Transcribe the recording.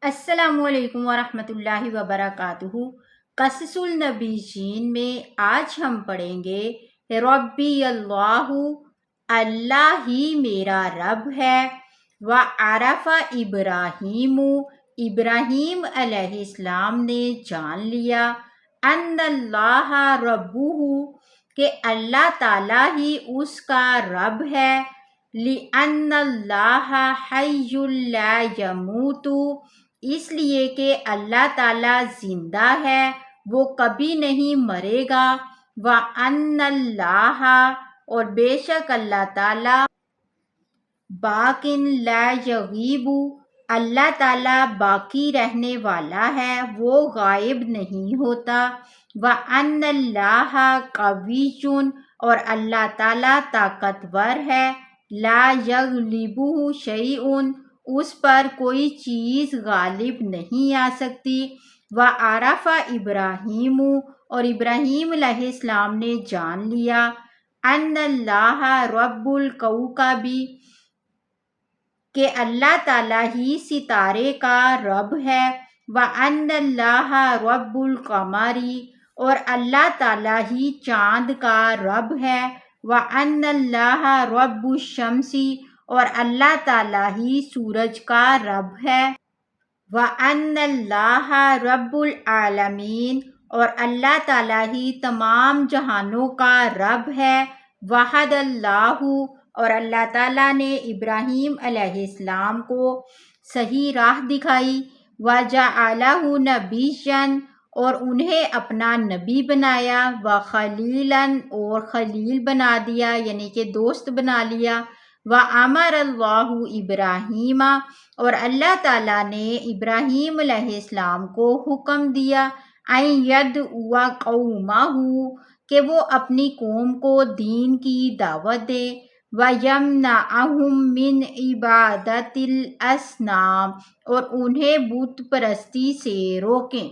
السلام علیکم ورحمۃ اللہ وبرکاتہ۔ قصص النبیین میں آج ہم پڑھیں گے ربی اللہ، اللہ ہی میرا رب ہے، وعرف ابراہیم، ابراہیم علیہ السلام نے جان لیا، ان اللہ ربہ، کہ اللہ تعالیٰ ہی اس کا رب ہے، لِأَنَّ اللَّهَ حَيٌّ لَا يَمُوتُ، اس لیے کہ اللہ تعالیٰ زندہ ہے، وہ کبھی نہیں مرے گا، وَأَنَّ اللَّهَ، اور بے شک اللہ تعالیٰ، باقٍ لا یغیب، اللہ تعالیٰ باقی رہنے والا ہے، وہ غائب نہیں ہوتا، وَأَنَّ اللَّهَ قَوِيٌّ، اور اللہ تعالیٰ طاقتور ہے، لا یغلبہ شیء، اس پر کوئی چیز غالب نہیں آ سکتی، وعرف ابراہیم، اور ابراہیم علیہ السلام نے جان لیا، ان اللہ رب الکوکب، کہ اللہ تعالیٰ ہی ستارے کا رب ہے، وَأَنَّ اللَّهَ رَبُّ الْقَمَرِ، اور اللہ تعالیٰ ہی چاند کا رب ہے، وَأَنَّ اللَّهَ رَبُّ الشَّمْسِ، اور اللہ تعالیٰ ہی سورج کا رب ہے، وَأَنَّ اللَّهَ رَبُّ الْعَالَمِينَ، اور اللہ تعالیٰ ہی تمام جہانوں کا رب ہے، وحد اللہ، اور اللہ تعالیٰ نے ابراہیم علیہ السلام کو صحیح راہ دکھائی، وَجَعَلَهُ نَبِيًّا، اور انہیں اپنا نبی بنایا، وَخَلِيلًا، اور خلیل بنا دیا یعنی کہ دوست بنا لیا، وَأَمَرَ اللَّهُ إِبْرَاهِيمَ، اور اللہ تعالیٰ نے ابراہیم علیہ السلام کو حکم دیا، أَن يَدْعُوَ قَوْمَهُ، کہ وہ اپنی قوم کو دین کی دعوت دے، وَيَمْنَعَهُم مِّنْ عِبَادَةِ الْأَصْنَامِ، اور انہیں بت پرستی سے روکیں۔